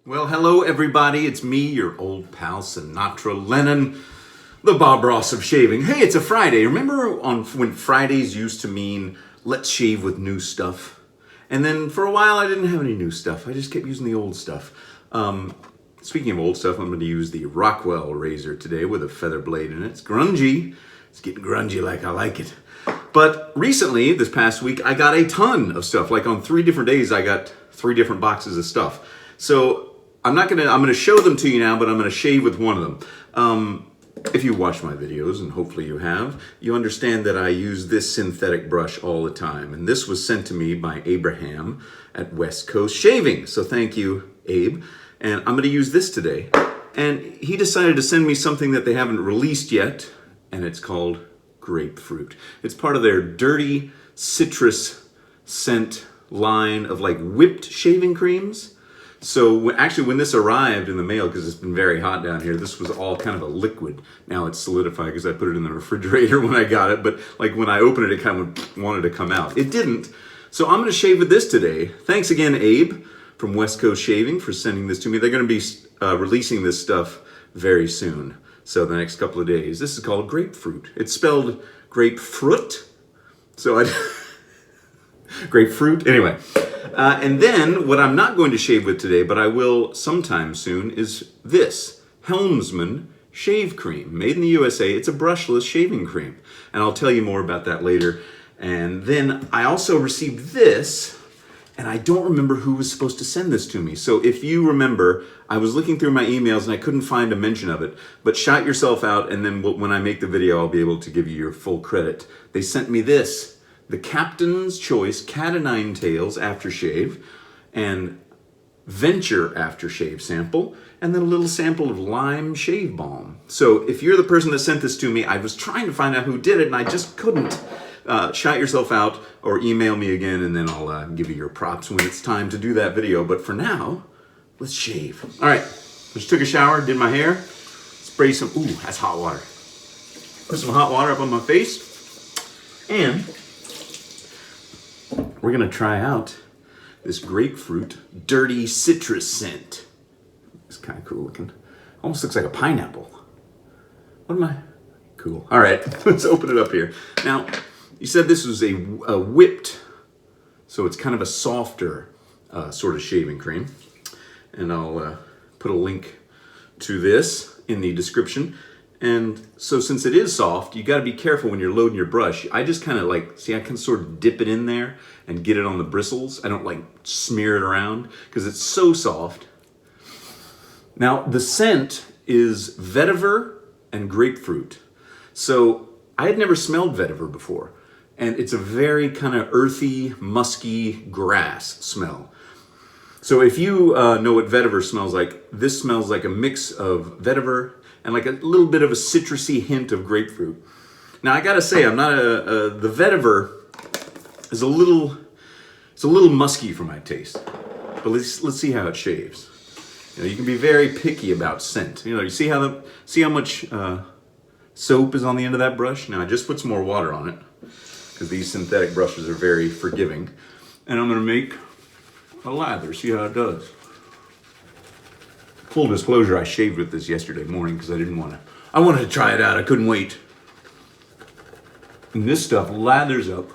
Well, hello everybody, it's me, your old pal Sinatra Lennon, the Bob Ross of shaving. Hey, it's a Friday. Remember when Fridays used to mean let's shave with new stuff? And then for a while I didn't have any new stuff. I just kept using the old stuff. Speaking of old stuff, I'm going to use the Rockwell razor today with a feather blade in it. It's grungy. It's getting grungy like I like it. But recently, this past week, I got a ton of stuff. Like on 3 different days, I got 3 different boxes of stuff. So I'm gonna show them to you now, but I'm gonna shave with one of them. If you watch my videos, and hopefully you have, you understand that I use this synthetic brush all the time. And this was sent to me by Abraham at West Coast Shaving. So thank you, Abe. And I'm gonna use this today. And he decided to send me something that they haven't released yet, and it's called Grapefruit. It's part of their dirty citrus scent line of like whipped shaving creams. So actually when this arrived in the mail, because it's been very hot down here, this was all kind of a liquid. Now it's solidified because I put it in the refrigerator when I got it, but like when I opened it, it kind of wanted to come out. It didn't. So I'm gonna shave with this today. Thanks again, Abe from West Coast Shaving, for sending this to me. They're gonna be releasing this stuff very soon. So the next couple of days. This is called Grapefruit. It's spelled grapefruit. So grapefruit, anyway. And then, what I'm not going to shave with today, but I will sometime soon, is this Helmsman Shave Cream. Made in the USA. It's a brushless shaving cream. And I'll tell you more about that later. And then I also received this, and I don't remember who was supposed to send this to me. So if you remember, I was looking through my emails and I couldn't find a mention of it. But shout yourself out, and then when I make the video, I'll be able to give you your full credit. They sent me this. The Captain's Choice Cat o' Nine Tails Aftershave and Venture Aftershave sample, and then a little sample of Lime Shave Balm. So if you're the person that sent this to me, I was trying to find out who did it and I just couldn't. Shout yourself out or email me again, and then I'll give you your props when it's time to do that video. But for now, let's shave. All right, just took a shower, did my hair, spray some, ooh, that's hot water. Put some hot water up on my face, and we're gonna try out this grapefruit dirty citrus scent. It's kind of cool looking. Almost looks like a pineapple. What am I? Cool. All right, let's open it up here. Now, you said this was a whipped, so it's kind of a softer sort of shaving cream. And I'll put a link to this in the description. And so since it is soft, you gotta be careful when you're loading your brush. I just kind of like, see, I can sort of dip it in there and get it on the bristles. I don't like smear it around because it's so soft. Now the scent is vetiver and grapefruit. So I had never smelled vetiver before. And it's a very kind of earthy, musky grass smell. So if you know what vetiver smells like, this smells like a mix of vetiver and like a little bit of a citrusy hint of grapefruit. Now I gotta say, I'm not the vetiver is it's a little musky for my taste. But let's see how it shaves. You know, you can be very picky about scent. You know, you see how much soap is on the end of that brush? Now I just put some more water on it because these synthetic brushes are very forgiving. And I'm gonna make a lather, see how it does. Full disclosure, I shaved with this yesterday morning because I wanted to try it out. I couldn't wait. And this stuff lathers up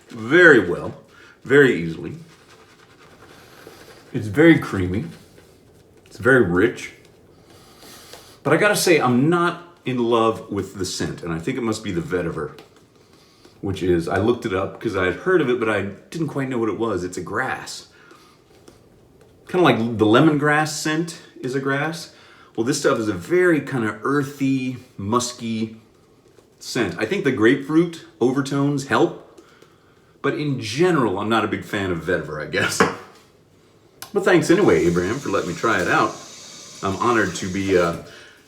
very well, very easily. It's very creamy. It's very rich. But I gotta say, I'm not in love with the scent, and I think it must be the vetiver, which is, I looked it up because I had heard of it, but I didn't quite know what it was. It's a grass. Kind of like the lemongrass scent is a grass. Well, this stuff is a very kind of earthy, musky scent. I think the grapefruit overtones help, but in general, I'm not a big fan of vetiver, I guess. But thanks anyway, Abraham, for letting me try it out. I'm honored to be,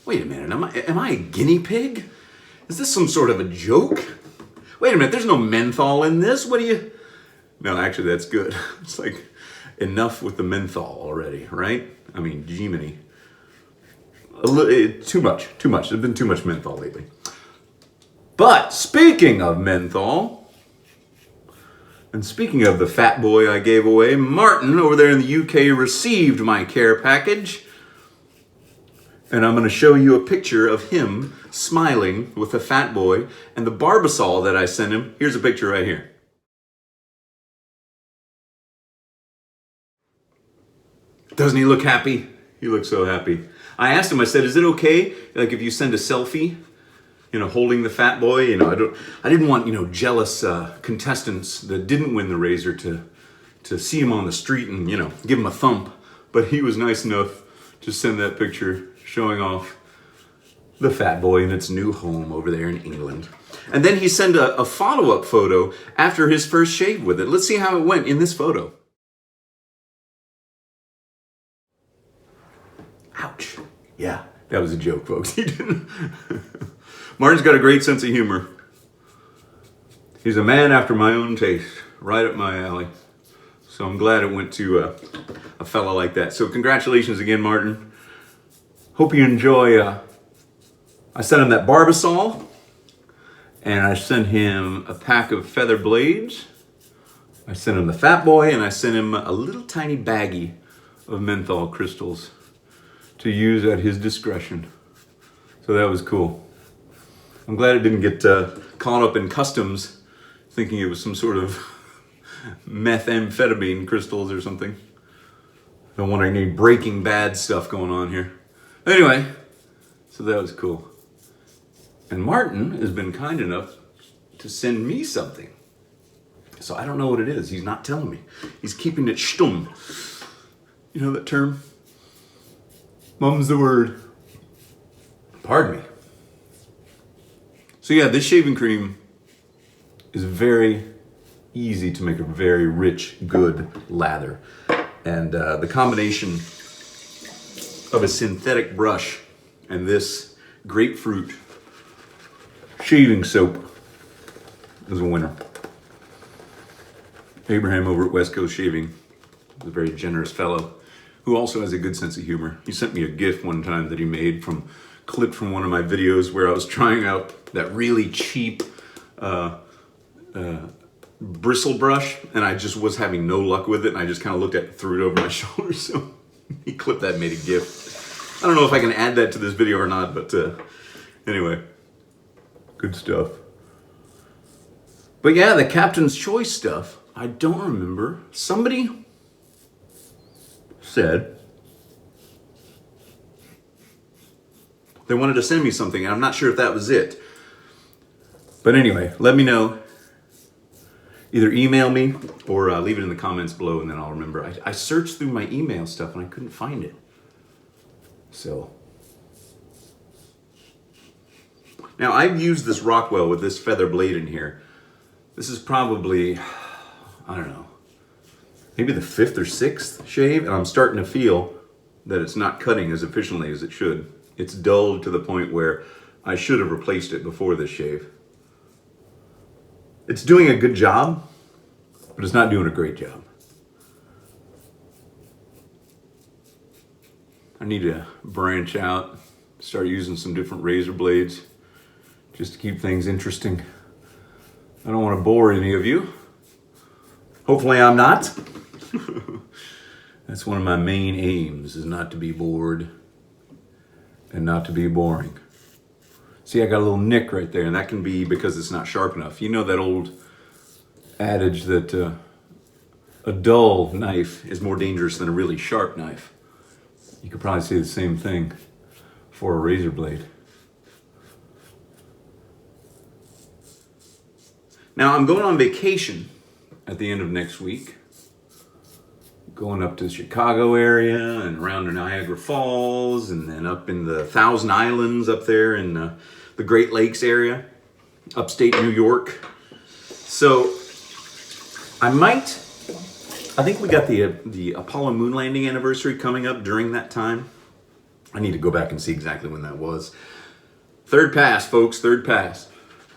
wait a minute, am I a guinea pig? Is this some sort of a joke? Wait a minute, there's no menthol in this, No, actually that's good. It's like, enough with the menthol already, right? I mean, Jiminy. Too much. There's been too much menthol lately. But speaking of menthol, And speaking of the fat boy I gave away, Martin over there in the UK received my care package. And I'm going to show you a picture of him smiling with the fat boy and the Barbasol that I sent him. Here's a picture right here. Doesn't he look happy? He looks so happy. I asked him, I said, is it okay, like if you send a selfie, holding the fat boy? I didn't want, jealous contestants that didn't win the razor to see him on the street and, give him a thump. But he was nice enough to send that picture showing off the fat boy in its new home over there in England. And then he sent a follow-up photo after his first shave with it. Let's see how it went in this photo. Ouch. Yeah, that was a joke, folks. He didn't. Martin's got a great sense of humor. He's a man after my own taste, right up my alley. So I'm glad it went to a fella like that. So congratulations again, Martin. Hope you enjoy. I sent him that Barbasol, and I sent him a pack of feather blades. I sent him the fat boy, and I sent him a little tiny baggie of menthol crystals to use at his discretion. So that was cool. I'm glad it didn't get caught up in customs thinking it was some sort of methamphetamine crystals or something. Don't want any Breaking Bad stuff going on here. Anyway, so that was cool. And Martin has been kind enough to send me something. So I don't know what it is. He's not telling me. He's keeping it stumm. You know that term? Mum's the word. Pardon me. So yeah, this shaving cream is very easy to make a very rich, good lather. And the combination of a synthetic brush and this grapefruit shaving soap is a winner. Abraham over at West Coast Shaving is a very generous fellow who also has a good sense of humor. He sent me a GIF one time that he made clipped from one of my videos where I was trying out that really cheap bristle brush, and I just was having no luck with it, and I just kind of looked at it, threw it over my shoulder, so he clipped that and made a GIF. I don't know if I can add that to this video or not, but anyway, good stuff. But yeah, the Captain's Choice stuff, I don't remember. Somebody said they wanted to send me something, and I'm not sure if that was it. But anyway, let me know. Either email me or leave it in the comments below, and then I'll remember. I searched through my email stuff and I couldn't find it. So. Now, I've used this Rockwell with this feather blade in here. This is probably, I don't know, maybe the 5th or 6th shave, and I'm starting to feel that it's not cutting as efficiently as it should. It's dulled to the point where I should have replaced it before this shave. It's doing a good job, but it's not doing a great job. I need to branch out, start using some different razor blades just to keep things interesting. I don't want to bore any of you. Hopefully I'm not. That's one of my main aims, is not to be bored and not to be boring. See, I got a little nick right there, and that can be because it's not sharp enough. You know that old adage that a dull knife is more dangerous than a really sharp knife. You could probably say the same thing for a razor blade. Now, I'm going on vacation at the end of next week. Going up to the Chicago area and around to Niagara Falls, and then up in the Thousand Islands up there in the Great Lakes area, upstate New York. So I think we got the Apollo moon landing anniversary coming up during that time. I need to go back and see exactly when that was. Third pass, folks, third pass.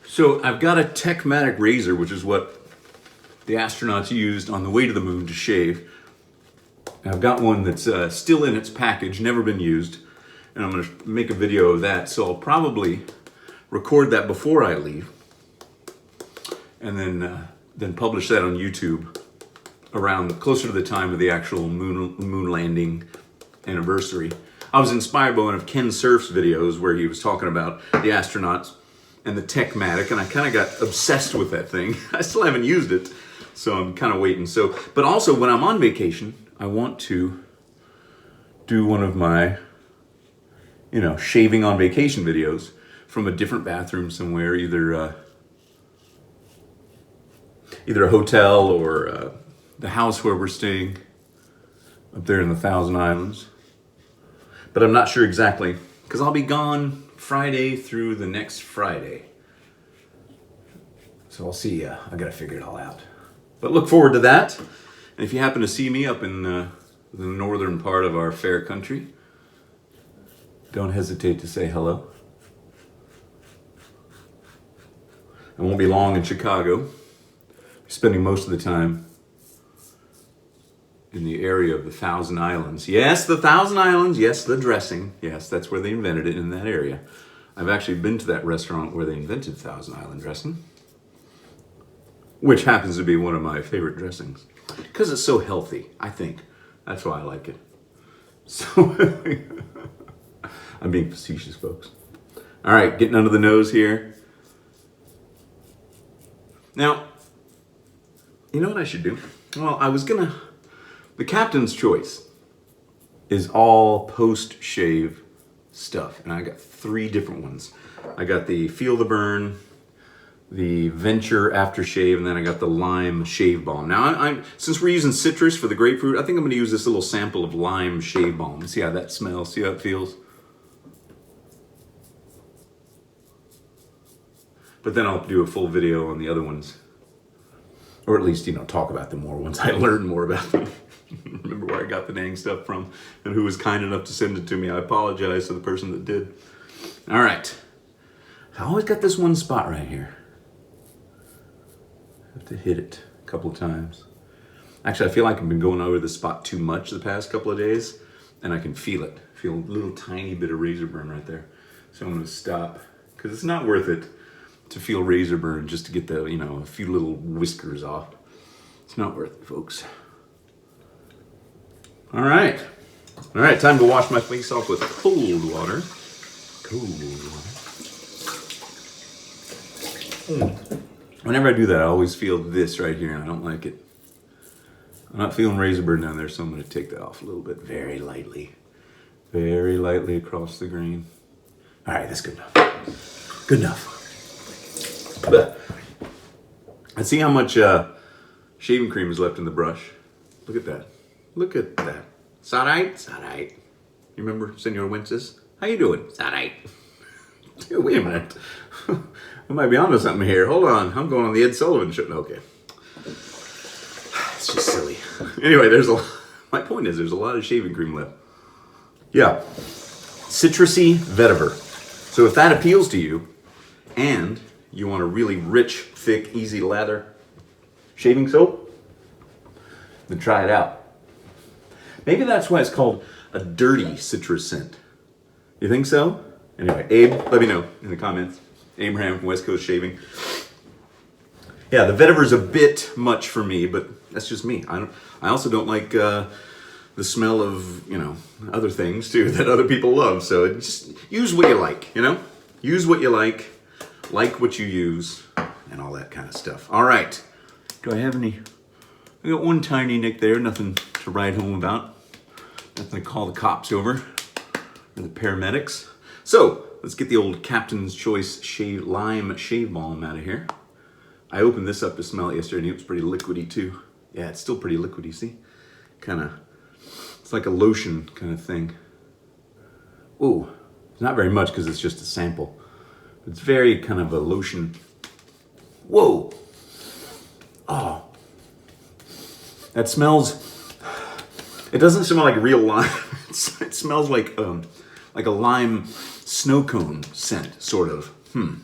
So I've got a Techmatic razor, which is what the astronauts used on the way to the moon to shave. I've got one that's still in its package, never been used, and I'm going to make a video of that, so I'll probably record that before I leave, and then then published that on YouTube around closer to the time of the actual moon landing anniversary. I was inspired by one of Ken Surf's videos where he was talking about the astronauts and the Techmatic, and I kind of got obsessed with that thing. I still haven't used it, so I'm kind of waiting. So, but also when I'm on vacation, I want to do one of my, shaving on vacation videos from a different bathroom somewhere, either a hotel or the house where we're staying up there in the Thousand Islands. But I'm not sure exactly, because I'll be gone Friday through the next Friday. So I'll see. I gotta figure it all out. But look forward to that. And if you happen to see me up in the northern part of our fair country, don't hesitate to say hello. I won't be long in Chicago. Spending most of the time in the area of the Thousand Islands. Yes, the Thousand Islands. Yes, the dressing. Yes, that's where they invented it, in that area. I've actually been to that restaurant where they invented Thousand Island dressing, which happens to be one of my favorite dressings because it's so healthy, I think. That's why I like it. So, I'm being facetious, folks. All right, getting under the nose here. Now, you know what I should do? Well, the captain's choice is all post-shave stuff, and I got 3 different ones. I got the Feel the Burn, the Venture Aftershave, and then I got the Lime Shave Balm. Now, since we're using citrus for the grapefruit, I think I'm going to use this little sample of Lime Shave Balm. See how that smells, see how it feels? But then I'll do a full video on the other ones. Or at least, talk about them more once I learn more about them. Remember where I got the dang stuff from and who was kind enough to send it to me. I apologize to the person that did. All right. I always got this one spot right here. I have to hit it a couple of times. Actually, I feel like I've been going over this spot too much the past couple of days, and I can feel it. Feel a little tiny bit of razor burn right there. So I'm going to stop, because it's not worth it to feel razor burn just to get the, a few little whiskers off. It's not worth it, folks. All right, time to wash my face off with cold water. Whenever I do that, I always feel this right here, and I don't like it. I'm not feeling razor burn down there, so I'm going to take that off a little bit, very lightly across the grain. All right, that's good enough. Good enough. Let's see how much shaving cream is left in the brush. Look at that. It's all right. You remember Senor Wences? How you doing? It's all right. Dude, wait a minute. I might be onto something here. Hold on. I'm going on the Ed Sullivan show. Okay. It's just silly. Anyway, my point is there's a lot of shaving cream left. Yeah. Citrusy vetiver. So if that appeals to you, and you want a really rich, thick, easy lather shaving soap, then try it out. Maybe that's why it's called a dirty citrus scent. You think so? Anyway, Abe, let me know in the comments. Abraham from West Coast Shaving. Yeah, the vetiver's a bit much for me, but that's just me. I also don't like the smell of, other things too that other people love. So just use what you like, Use what you like what you use, and all that kind of stuff. All right. Do I have any? I got one tiny nick there, nothing to write home about. Nothing to call the cops over, or the paramedics. So, let's get the old Captain's Choice Lime Shave Balm out of here. I opened this up to smell it yesterday, and it was pretty liquidy too. Yeah, it's still pretty liquidy, see? It's like a lotion kind of thing. Ooh, it's not very much because it's just a sample. It's very kind of a lotion. Whoa. Oh. That smells, it doesn't smell like real lime. It smells like a lime snow cone scent, sort of.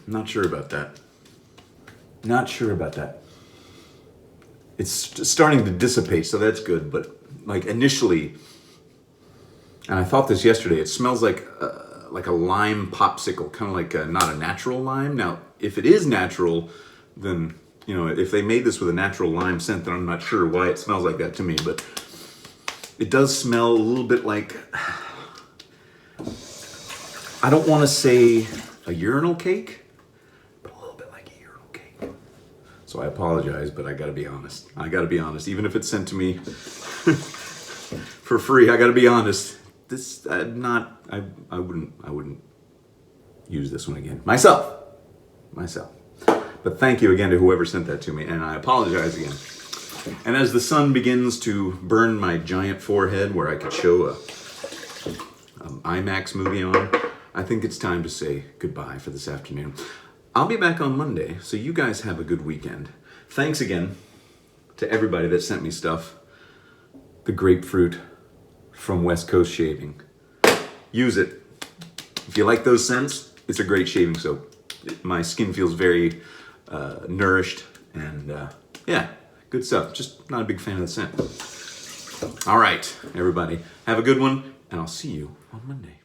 Not sure about that. It's starting to dissipate, so that's good. But like initially, and I thought this yesterday, it smells like a lime popsicle, kind of like not a natural lime. Now, if it is natural, then You know, if they made this with a natural lime scent, then I'm not sure why it smells like that to me, but it does smell a little bit like, I don't want to say a urinal cake, but a little bit like a urinal cake. So I apologize, but I gotta be honest. I gotta be honest. Even if it's sent to me for free, I gotta be honest. This, I wouldn't use this one again. Myself. But thank you again to whoever sent that to me, and I apologize again. And as the sun begins to burn my giant forehead where I could show a IMAX movie on, I think it's time to say goodbye for this afternoon. I'll be back on Monday, so you guys have a good weekend. Thanks again to everybody that sent me stuff. The Grapefruit from West Coast Shaving. Use it. If you like those scents, it's a great shaving soap. My skin feels very nourished, and yeah, good stuff. Just not a big fan of the scent. All right, everybody, have a good one, and I'll see you on Monday.